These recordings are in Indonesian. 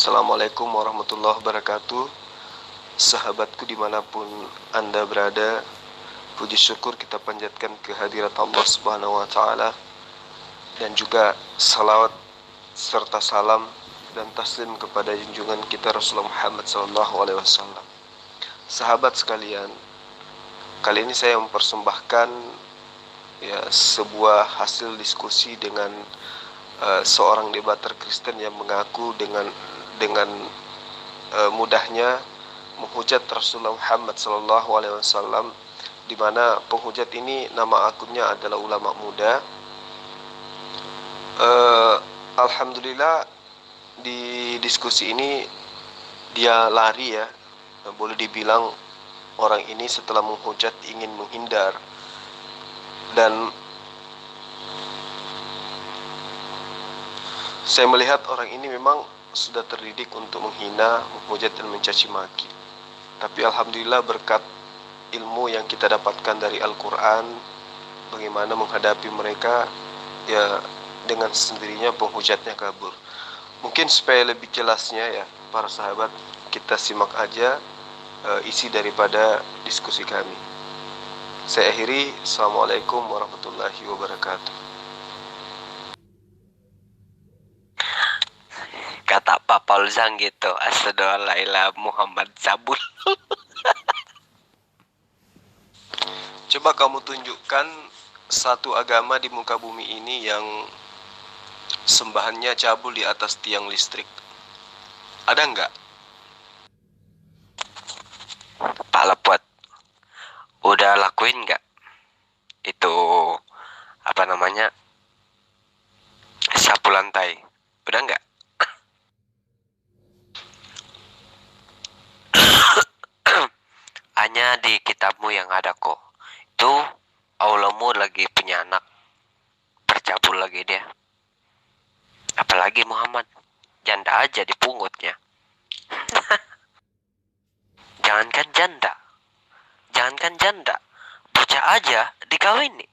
Assalamualaikum warahmatullahi wabarakatuh. Sahabatku dimanapun Anda berada, puji syukur kita panjatkan kehadirat Allah Subhanahu wa Ta'ala, dan juga salawat serta salam dan taslim kepada junjungan kita Rasulullah Muhammad SAW. Sahabat sekalian, kali ini saya mempersembahkan sebuah hasil diskusi dengan seorang debater Kristen yang mengaku dengan mudahnya menghujat Rasulullah Muhammad SAW, di mana penghujat ini nama akunnya adalah ulama muda. Alhamdulillah di diskusi ini dia lari ya, boleh dibilang orang ini setelah menghujat ingin menghindar, dan saya melihat orang ini memang sudah terdidik untuk menghina, menghujat dan mencaci maki. Tapi alhamdulillah berkat ilmu yang kita dapatkan dari Al-Quran, bagaimana menghadapi mereka, ya dengan sendirinya penghujatnya kabur. Mungkin supaya lebih jelasnya ya para sahabat, kita simak aja isi daripada diskusi kami. Saya akhiri. Assalamualaikum warahmatullahi wabarakatuh. Kata Pak Paul Zhang gitu, Astagfirullahaladzim Muhammad Sabul. Coba kamu tunjukkan satu agama di muka bumi ini yang sembahannya cabul di atas tiang listrik. Ada nggak? Pak Lepot, udah lakuin nggak itu apa namanya, sapu lantai? Udah nggak? Hanya di kitabmu yang ada kok. Itu Allahmu lagi punya anak, bercabul lagi dia. Apalagi Muhammad, janda aja dipungutnya. Jangankan janda, bocah aja dikawini.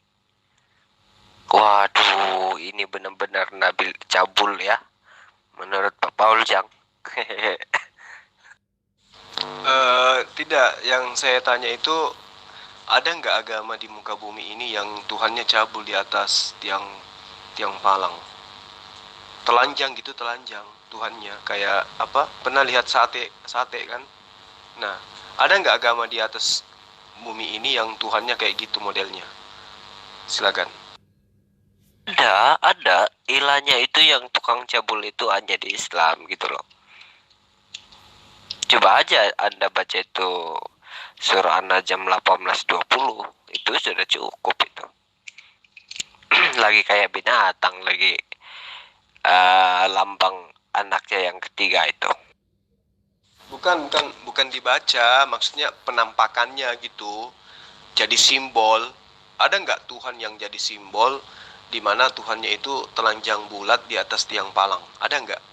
Waduh, ini benar-benar Nabil cabul ya, menurut Pak Paul Zhang. Tidak, yang saya tanya itu, ada nggak agama di muka bumi ini yang Tuhannya cabul di atas tiang palang, telanjang gitu, telanjang Tuhannya kayak apa? Pernah lihat sate kan? Nah, ada nggak agama di atas bumi ini yang Tuhannya kayak gitu modelnya? Silakan. Ada ilahnya itu yang tukang cabul itu hanya di Islam gitu loh. Coba aja Anda baca itu surah An-Najm 18:20, itu sudah cukup itu. Lagi kayak binatang, lagi lambang anaknya yang ketiga itu. Bukan dibaca, maksudnya penampakannya gitu, jadi simbol. Ada nggak Tuhan yang jadi simbol, di mana Tuhannya itu telanjang bulat di atas tiang palang? Ada nggak?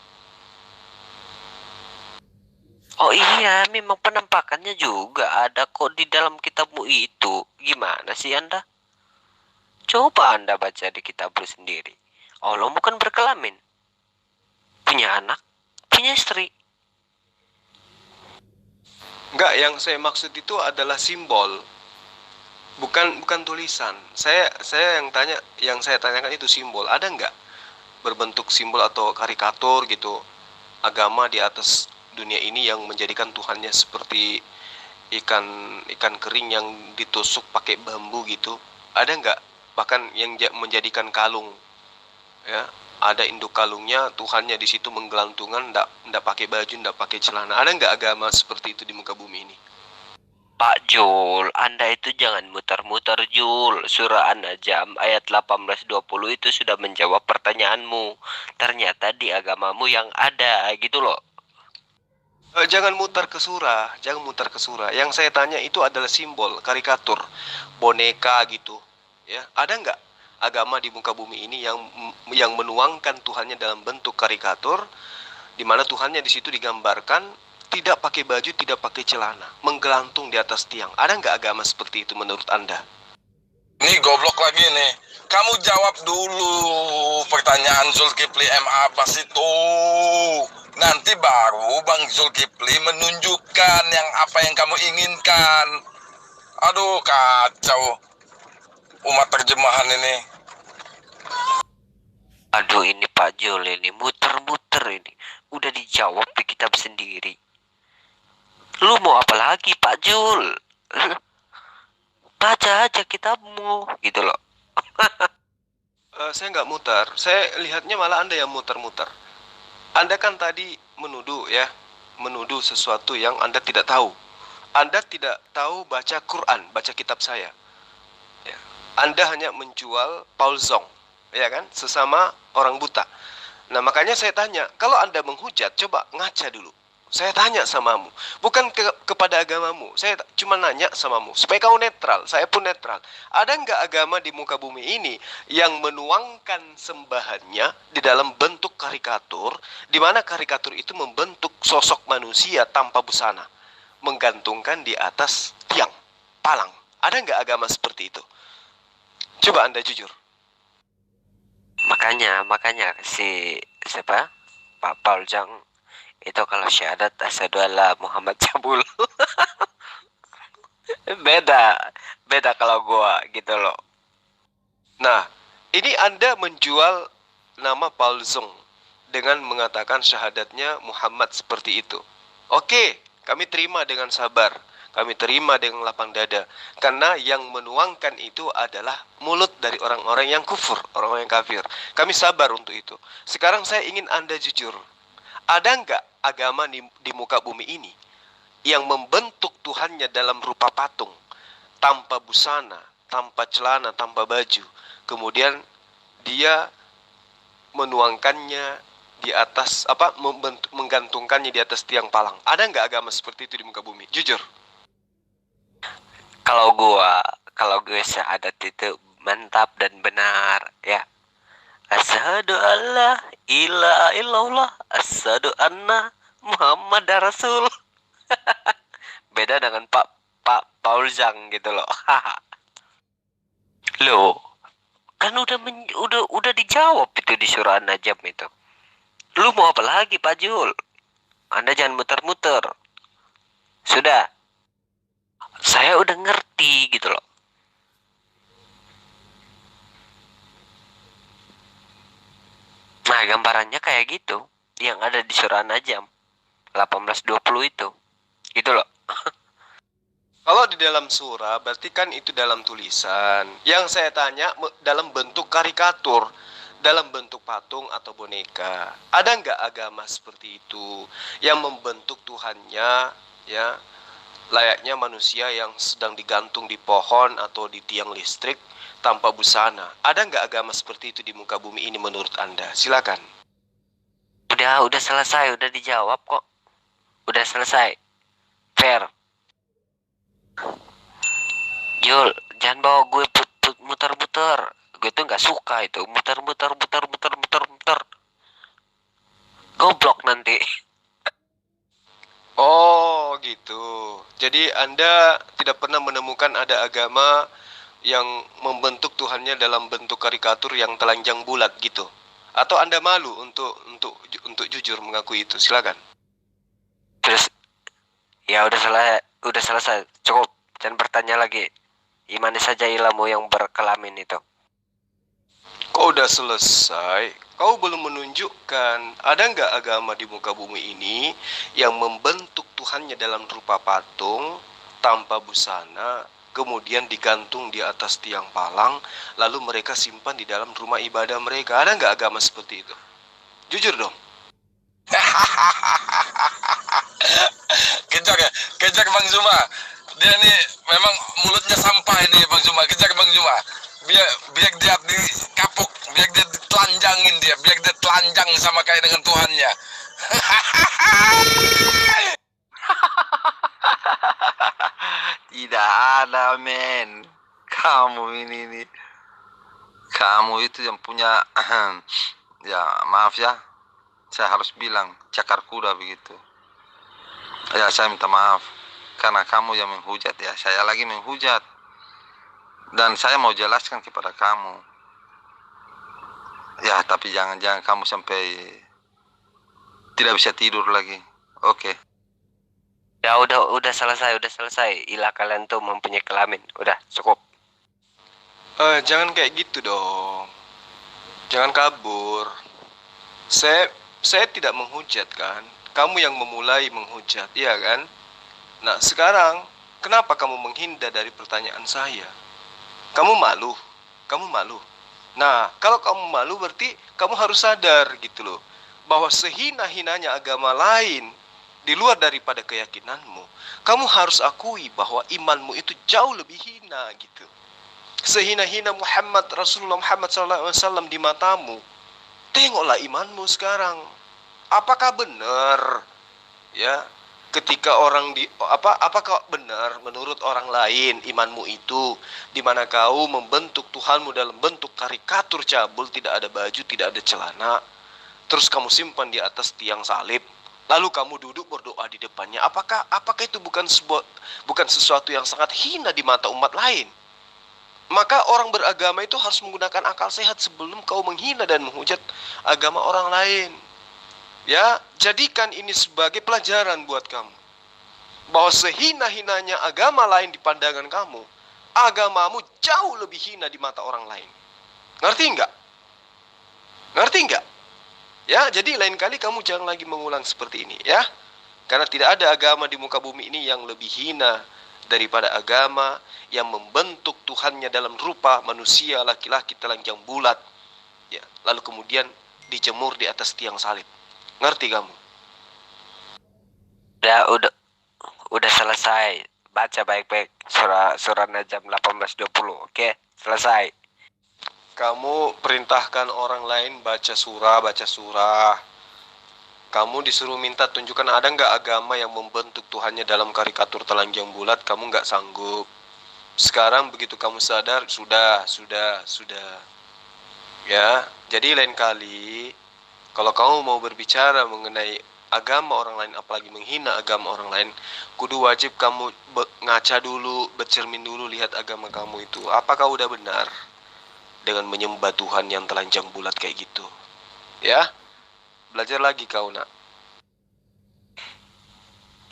Oh iya, memang penampakannya juga ada kok di dalam kitabmu itu. Gimana sih Anda? Coba Anda baca di kitabmu sendiri. Allah bukan berkelamin, punya anak, punya istri. Enggak, yang saya maksud itu adalah simbol, bukan tulisan. Yang saya tanyakan itu simbol. Ada nggak berbentuk simbol atau karikatur gitu, agama di atas dunia ini yang menjadikan Tuhannya seperti ikan kering yang ditusuk pakai bambu gitu? Ada nggak? Bahkan yang menjadikan kalung, ya, ada induk kalungnya, Tuhannya di situ menggelantungan, ndak pakai baju, ndak pakai celana. Ada nggak agama seperti itu di muka bumi ini? Pak Jul, Anda itu jangan muter-muter Jul. Surah An-Najm ayat 18:20 itu sudah menjawab pertanyaanmu. Ternyata di agamamu yang ada gitu loh. Jangan muter ke surah. Yang saya tanya itu adalah simbol, karikatur, boneka gitu. Ya, ada nggak agama di muka bumi ini yang menuangkan Tuhannya dalam bentuk karikatur, di mana Tuhannya di situ digambarkan tidak pakai baju, tidak pakai celana, menggelantung di atas tiang? Ada nggak agama seperti itu menurut Anda? Nih goblok lagi nih. Kamu jawab dulu pertanyaan Zulkifli M. Abbas itu. Nanti baru Bang Zulkifli menunjukkan yang apa yang kamu inginkan. Aduh, kacau umat terjemahan ini. Aduh, ini Pak Jul ini muter-muter ini. Udah dijawab di kitab sendiri. Lu mau apa lagi Pak Jul? Baca aja kitabmu gitu loh. Saya nggak muter. Saya lihatnya malah Anda yang muter-muter. Anda kan tadi menuduh ya, menuduh sesuatu yang Anda tidak tahu. Anda tidak tahu baca Quran, baca kitab saya. Ya. Anda hanya menjual Paul Zong, ya kan, sesama orang buta. Nah makanya saya tanya, kalau Anda menghujat, coba ngaca dulu. Saya tanya samamu, bukan kepada agamamu. Saya cuma nanya samamu, supaya kau netral, saya pun netral. Ada nggak agama di muka bumi ini yang menuangkan sembahannya di dalam bentuk karikatur, di mana karikatur itu membentuk sosok manusia tanpa busana, menggantungkan di atas tiang, palang. Ada nggak agama seperti itu? Coba Anda jujur. Makanya si siapa? Pak Paul Zhang itu kalau syahadat asyhadu alla Muhammad cabul. beda kalau gua gitu loh. Nah, ini Anda menjual nama Paul Zong dengan mengatakan syahadatnya Muhammad seperti itu. Oke, kami terima dengan sabar. Kami terima dengan lapang dada. Karena yang menuangkan itu adalah mulut dari orang-orang yang kufur, orang-orang yang kafir. Kami sabar untuk itu. Sekarang saya ingin Anda jujur. Ada nggak agama di muka bumi ini yang membentuk Tuhannya dalam rupa patung, tanpa busana, tanpa celana, tanpa baju, kemudian dia menuangkannya di atas menggantungkannya di atas tiang palang? Ada nggak agama seperti itu di muka bumi? Jujur. Kalau gue syahadat itu mantap dan benar ya. Asyhadu alla ilaha illallah, asyhadu anna Muhammad Rasul. Beda dengan Pak Paul Zhang gitu loh. Loh, kan udah dijawab itu di surah An-Najm itu. Lu mau apa lagi Pak Jul? Anda jangan muter-muter. Sudah. Saya udah ngerti gitu loh. Nah, gambarannya kayak gitu. Yang ada di surah An-Najm 18:20 itu. Gitu loh. Kalau di dalam surah, berarti kan itu dalam tulisan. Yang saya tanya dalam bentuk karikatur, dalam bentuk patung atau boneka. Ada nggak agama seperti itu yang membentuk Tuhannya, ya, layaknya manusia yang sedang digantung di pohon atau di tiang listrik tanpa busana? Ada nggak agama seperti itu di muka bumi ini menurut Anda? Silakan. Udah selesai, udah dijawab kok. Udah selesai. Fair. Jul, jangan bawa gue muter-muter. Gue tuh nggak suka itu muter-muter. Goblok nanti. Oh gitu. Jadi Anda tidak pernah menemukan ada agama yang membentuk Tuhannya dalam bentuk karikatur yang telanjang bulat gitu. Atau Anda malu untuk jujur mengakui itu? Silakan. Terus ya udah selesai. Cukup. Jangan bertanya lagi. Gimana saja ilmu yang berkelamin itu. Kau udah selesai, kau belum menunjukkan ada nggak agama di muka bumi ini yang membentuk Tuhannya dalam rupa patung, tanpa busana, kemudian digantung di atas tiang palang, lalu mereka simpan di dalam rumah ibadah mereka. Ada nggak agama seperti itu? Jujur dong. Kejar Bang Zuma. Dia nih memang mulutnya sampah ini Bang Zuma. Kejar Bang Zuma. Biar dia dikapuk, biar dia ditelanjangin dia, biar dia telanjang sama kayak dengan Tuhannya. Tidak ada men. Kamu ini kamu itu yang punya ya maaf ya, saya harus bilang cakar kuda begitu ya. Saya minta maaf karena kamu yang menghujat ya. Saya lagi menghujat dan saya mau jelaskan kepada kamu ya, tapi jangan kamu sampai tidak bisa tidur lagi. Oke. Ya udah selesai. Ilah kalian tuh mempunyai kelamin. Udah cukup. Jangan kayak gitu dong. Jangan kabur. Saya tidak menghujat kan. Kamu yang memulai menghujat, iya kan? Nah, sekarang kenapa kamu menghindar dari pertanyaan saya? Kamu malu. Kamu malu. Nah, kalau kamu malu berarti kamu harus sadar gitu loh, bahwa sehina-hinanya agama lain di luar daripada keyakinanmu, kamu harus akui bahwa imanmu itu jauh lebih hina gitu. Sehina-hina Rasulullah Muhammad SAW di matamu, tengoklah imanmu sekarang. Apakah benar ya ketika apakah benar menurut orang lain imanmu itu di mana kau membentuk Tuhanmu dalam bentuk karikatur cabul, tidak ada baju, tidak ada celana, terus kamu simpan di atas tiang salib, lalu kamu duduk berdoa di depannya? Apakah itu bukan sesuatu yang sangat hina di mata umat lain? Maka orang beragama itu harus menggunakan akal sehat sebelum kau menghina dan menghujat agama orang lain. Ya, jadikan ini sebagai pelajaran buat kamu, bahwa sehina-hinanya agama lain di pandangan kamu, agamamu jauh lebih hina di mata orang lain. Ngerti enggak? Ngerti enggak? Ya, jadi lain kali kamu jangan lagi mengulang seperti ini ya. Karena tidak ada agama di muka bumi ini yang lebih hina daripada agama yang membentuk Tuhannya dalam rupa manusia laki-laki telanjang bulat, ya, lalu kemudian dijemur di atas tiang salib. Ngerti kamu? Udah selesai. Baca baik-baik surah Najm 18:20. Oke, selesai. Kamu perintahkan orang lain baca surah. Kamu disuruh minta tunjukkan ada nggak agama yang membentuk Tuhannya dalam karikatur telanjang bulat, kamu nggak sanggup. Sekarang begitu kamu sadar, sudah. Ya, jadi lain kali kalau kamu mau berbicara mengenai agama orang lain, apalagi menghina agama orang lain, kudu wajib kamu ngaca dulu, bercermin dulu, lihat agama kamu itu apakah udah benar dengan menyembah Tuhan yang telanjang bulat kayak gitu. Ya, belajar lagi kau nak.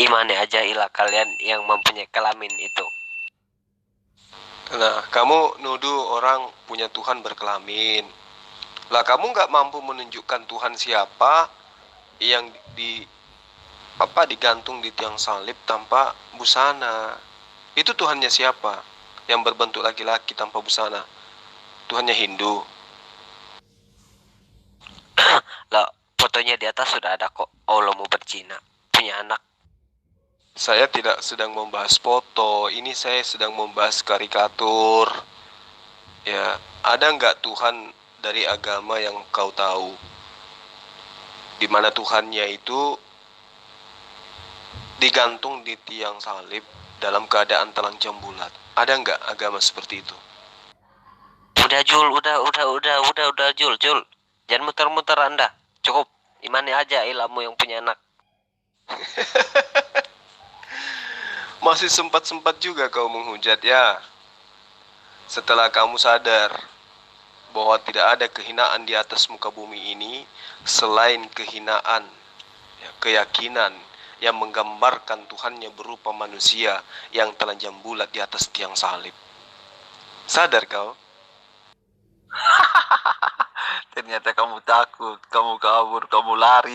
Imani aja ilah kalian yang mempunyai kelamin itu. Nah, kamu nuduh orang punya Tuhan berkelamin. Lah, kamu nggak mampu menunjukkan Tuhan siapa yang digantung di tiang salib tanpa busana. Itu Tuhannya siapa yang berbentuk laki-laki tanpa busana? Tuhannya Hindu. Lah, fotonya di atas sudah ada kok. Allah mau berzina, punya anak. Saya tidak sedang membahas foto, ini saya sedang membahas karikatur. Ya, ada nggak Tuhan dari agama yang kau tahu, di mana Tuhannya itu digantung di tiang salib dalam keadaan telanjang bulat? Ada nggak agama seperti itu? Udah Jul, udah Jul. Jangan muter-muter Anda. Cukup, imani aja ilmu yang punya anak. Masih sempat-sempat juga kau menghujat ya. Setelah kamu sadar bahwa tidak ada kehinaan di atas muka bumi ini selain kehinaan, ya, keyakinan yang menggambarkan Tuhannya berupa manusia yang telanjang bulat di atas tiang salib. Sadar kau? Ternyata kamu takut, kamu kabur, kamu lari.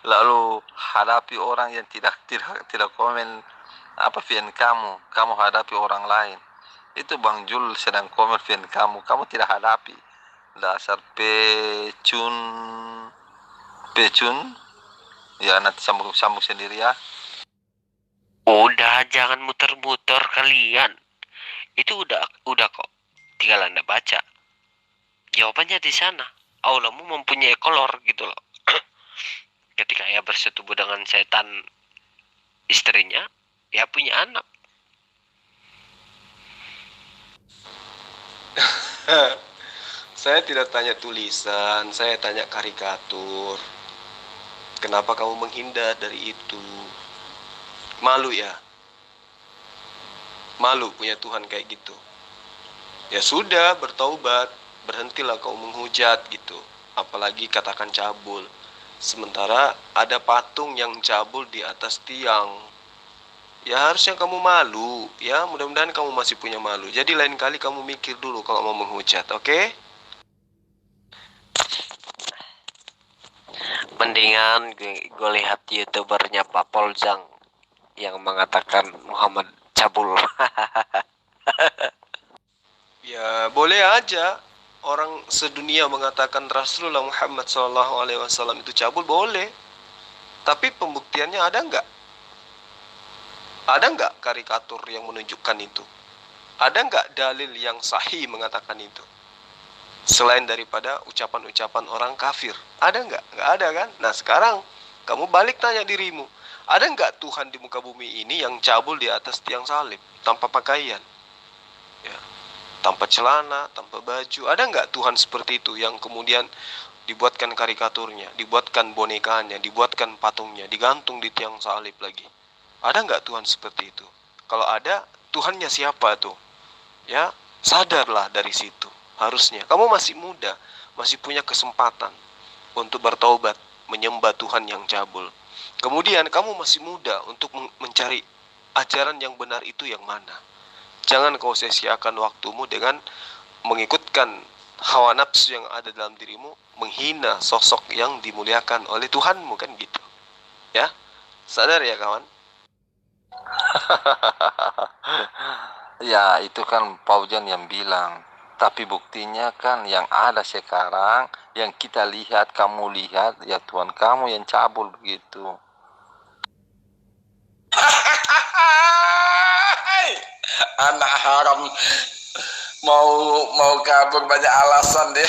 Lalu hadapi orang yang tidak komen apa vien kamu hadapi orang lain. Itu Bang Jul sedang komen vien kamu tidak hadapi. Dasar pecun. Ya nanti sambung sendiri ya. Udah, jangan muter-muter kalian. Itu udah kok. Tinggal Anda baca. Jawabannya di sana. Allahmu mempunyai kolor gitu loh. Ketika ia bersetubuh dengan setan istrinya, ya punya anak. Saya tidak tanya tulisan, saya tanya karikatur. Kenapa kamu menghindar dari itu? Malu ya? Malu punya Tuhan kayak gitu? Ya sudah, bertaubat, berhentilah kau menghujat gitu. Apalagi katakan cabul. Sementara ada patung yang cabul di atas tiang. Ya harusnya kamu malu. Ya mudah-mudahan kamu masih punya malu. Jadi lain kali kamu mikir dulu kalau mau menghujat, oke? Mendingan gue lihat youtubernya Pak Polzang yang mengatakan Muhammad cabul. Ya boleh aja orang sedunia mengatakan Rasulullah Muhammad SAW itu cabul, boleh. Tapi pembuktiannya ada nggak? Ada nggak karikatur yang menunjukkan itu? Ada nggak dalil yang sahih mengatakan itu? Selain daripada ucapan-ucapan orang kafir. Ada nggak? Nggak ada kan? Nah sekarang kamu balik tanya dirimu. Ada nggak Tuhan di muka bumi ini yang cabul di atas tiang salib tanpa pakaian? Ya, tanpa celana, tanpa baju. Ada nggak Tuhan seperti itu yang kemudian dibuatkan karikaturnya, dibuatkan bonekanya, dibuatkan patungnya, digantung di tiang salib lagi? Ada nggak Tuhan seperti itu? Kalau ada, Tuhannya siapa tuh? Ya, sadarlah dari situ. Harusnya kamu masih muda, masih punya kesempatan untuk bertaubat, menyembah Tuhan yang cabul. Kemudian kamu masih muda untuk mencari ajaran yang benar itu yang mana. Jangan kau sia-siakan waktumu dengan mengikutkan hawa nafsu yang ada dalam dirimu, menghina sosok yang dimuliakan oleh Tuhanmu, kan gitu. Ya, sadar ya kawan. Ya, itu kan Paujan yang bilang. Tapi buktinya kan yang ada sekarang, yang kita lihat, kamu lihat, ya Tuhan kamu yang cabul begitu. Anak haram mau kabur banyak alasan dia.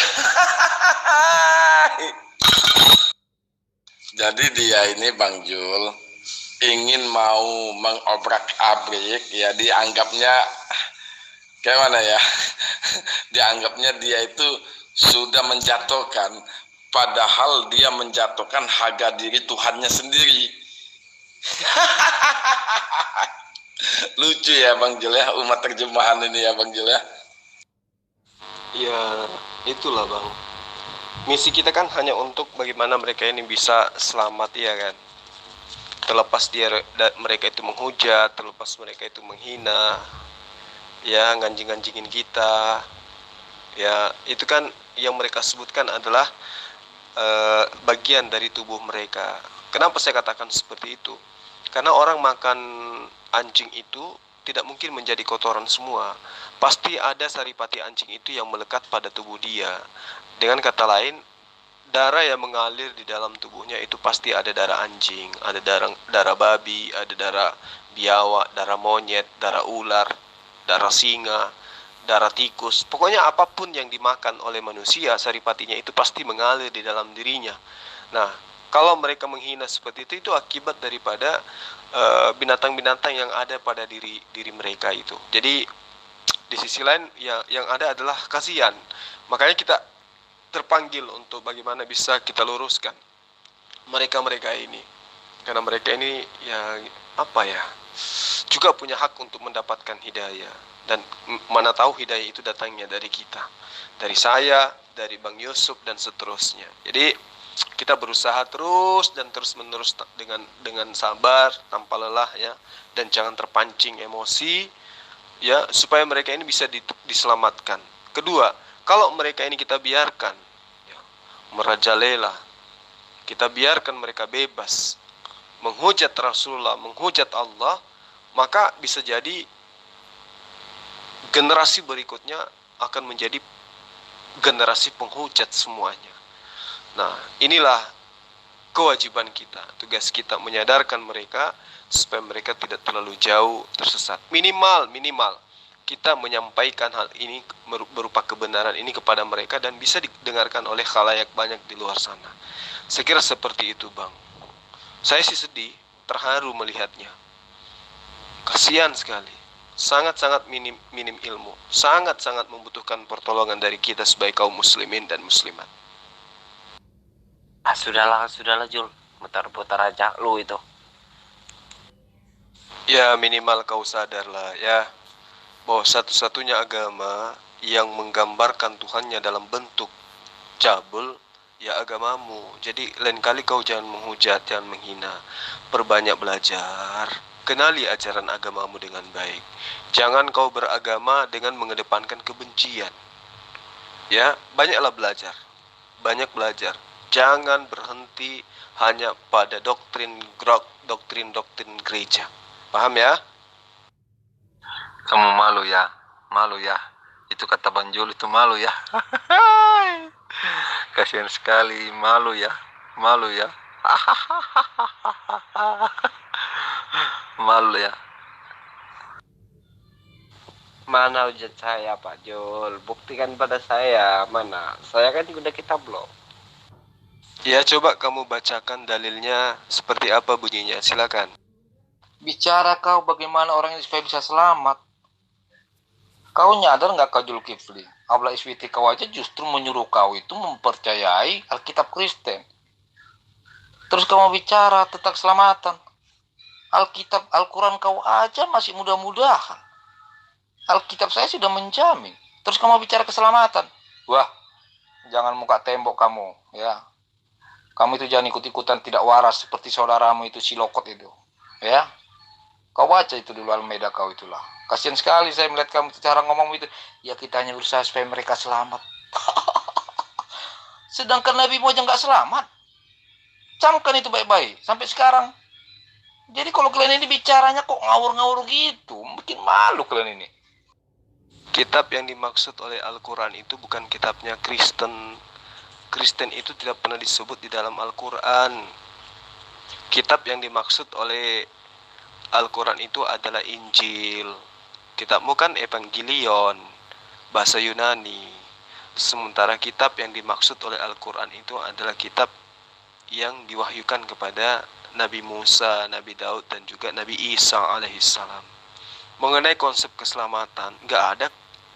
Jadi dia ini Bang Jul ingin mau mengobrak-abrik, ya dianggapnya kayak mana ya? Dianggapnya dia itu sudah menjatuhkan, padahal dia menjatuhkan harga diri Tuhannya sendiri. Lucu ya Bang Jul ya, umat terjemahan ini ya Bang Jul ya. Ya, itulah Bang. Misi kita kan hanya untuk bagaimana mereka ini bisa selamat, ya kan. Terlepas mereka itu menghujat, terlepas mereka itu menghina, ya nganjing-nganjingin kita, ya itu kan yang mereka sebutkan adalah bagian dari tubuh mereka. Kenapa saya katakan seperti itu? Karena orang makan anjing itu tidak mungkin menjadi kotoran semua. Pasti ada saripati anjing itu yang melekat pada tubuh dia. Dengan kata lain, darah yang mengalir di dalam tubuhnya itu pasti ada darah anjing, ada darah babi, ada darah biawak, darah monyet, darah ular, darah singa, darah tikus. Pokoknya apapun yang dimakan oleh manusia, saripatinya itu pasti mengalir di dalam dirinya. Nah, kalau mereka menghina seperti itu akibat daripada binatang-binatang yang ada pada diri mereka itu. Jadi di sisi lain yang ada adalah kasihan. Makanya kita terpanggil untuk bagaimana bisa kita luruskan mereka ini, karena mereka ini ya apa ya, juga punya hak untuk mendapatkan hidayah. Dan mana tahu hidayah itu datangnya dari kita, dari saya, dari Bang Yusuf dan seterusnya. Jadi kita berusaha terus dan terus menerus dengan sabar tanpa lelah ya, dan jangan terpancing emosi ya, supaya mereka ini bisa diselamatkan. Kedua, kalau mereka ini kita biarkan ya, merajalela, kita biarkan mereka bebas menghujat Rasulullah, menghujat Allah, maka bisa jadi generasi berikutnya akan menjadi generasi penghujat semuanya. Nah, inilah kewajiban kita, tugas kita menyadarkan mereka supaya mereka tidak terlalu jauh tersesat. Minimal kita menyampaikan hal ini berupa kebenaran ini kepada mereka dan bisa didengarkan oleh khalayak banyak di luar sana. Saya kira seperti itu, Bang. Saya sih sedih, terharu melihatnya. Kasihan sekali. Sangat-sangat minim ilmu. Sangat-sangat membutuhkan pertolongan dari kita sebagai kaum muslimin dan muslimat. Sudahlah Jul, mutar-putar aja lu itu. Ya minimal kau sadarlah ya, bahwa satu-satunya agama yang menggambarkan Tuhannya dalam bentuk cabul ya agamamu. Jadi lain kali kau jangan menghujat, jangan menghina. Perbanyak belajar. Kenali ajaran agamamu dengan baik. Jangan kau beragama dengan mengedepankan kebencian. Ya, banyaklah belajar. Banyak belajar. Jangan berhenti hanya pada doktrin gereja. Paham ya? Kamu malu ya, malu ya. Itu kata Bang Jul itu malu ya. Kasihan sekali, malu ya, malu ya. Malu ya. Mana hujat saya Pak Jul? Buktikan pada saya. Mana? Saya kan udah kita blok. Ya, coba kamu bacakan dalilnya seperti apa bunyinya. Silakan. Bicara kau bagaimana orang ini supaya bisa selamat. Kau nyadar nggak kau Zulkifli? Abla SWT kau aja justru menyuruh kau itu mempercayai Alkitab Kristen. Terus kamu bicara tentang keselamatan. Alkitab Al-Quran kau aja masih mudah-mudahan. Alkitab saya sudah menjamin. Terus kamu bicara keselamatan. Wah, jangan muka tembok kamu, ya. Kamu itu jangan ikut-ikutan tidak waras seperti saudaramu itu si Lokot itu, ya. Kau baca itu dulu Al-Maidah kau itulah. Kasihan sekali saya melihat kamu cara ngomong itu. Ya kita hanya berusaha supaya mereka selamat. Sedangkan Nabi Muhammad nggak selamat. Camkan itu baik-baik sampai sekarang. Jadi kalau kalian ini bicaranya kok ngawur-ngawur gitu, bikin malu kalian ini. Kitab yang dimaksud oleh Al-Quran itu bukan kitabnya Kristen. Kristen itu tidak pernah disebut di dalam Al-Quran. Kitab yang dimaksud oleh Al-Quran itu adalah Injil. Kitabmu kan Evangelion, bahasa Yunani. Sementara kitab yang dimaksud oleh Al-Quran itu adalah kitab yang diwahyukan kepada Nabi Musa, Nabi Daud, dan juga Nabi Isa alaihissalam. Mengenai konsep keselamatan, nggak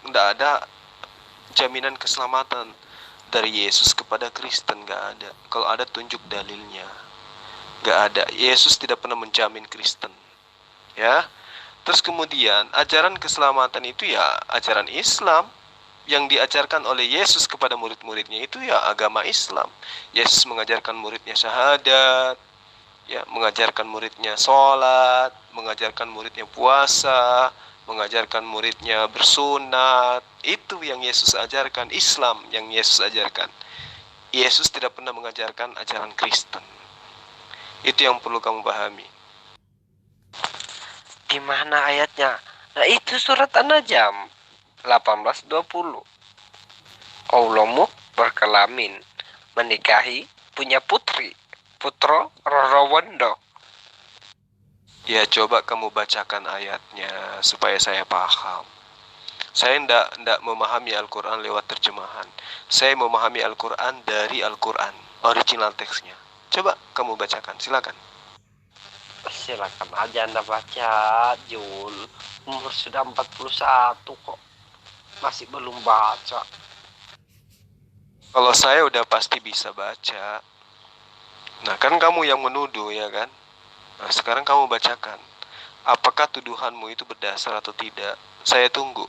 ada jaminan keselamatan dari Yesus kepada Kristen, nggak ada. Kalau ada tunjuk dalilnya. Nggak ada. Yesus tidak pernah menjamin Kristen. Ya. Terus kemudian ajaran keselamatan itu ya ajaran Islam yang diajarkan oleh Yesus kepada murid-muridnya itu ya agama Islam. Yesus mengajarkan muridnya syahadat, ya, mengajarkan muridnya sholat, mengajarkan muridnya puasa, mengajarkan muridnya bersunat. Itu yang Yesus ajarkan, Islam yang Yesus ajarkan. Yesus tidak pernah mengajarkan ajaran Kristen. Itu yang perlu kamu pahami. Di mana ayatnya? Nah itu surat An-Najm 18:20. Allahmu berkelamin, menikahi, punya putri, putro Rorowondo. Ya, coba kamu bacakan ayatnya supaya saya paham. Saya tidak memahami Al-Quran lewat terjemahan. Saya memahami Al-Quran dari Al-Quran, original teksnya. Coba kamu bacakan, silakan. Silakan aja Anda baca, Jul. Umur sudah 41 kok. Masih belum baca. Kalau saya udah pasti bisa baca. Nah, kan kamu yang menuduh, ya kan? Nah, sekarang kamu bacakan. Apakah tuduhanmu itu berdasar atau tidak? Saya tunggu.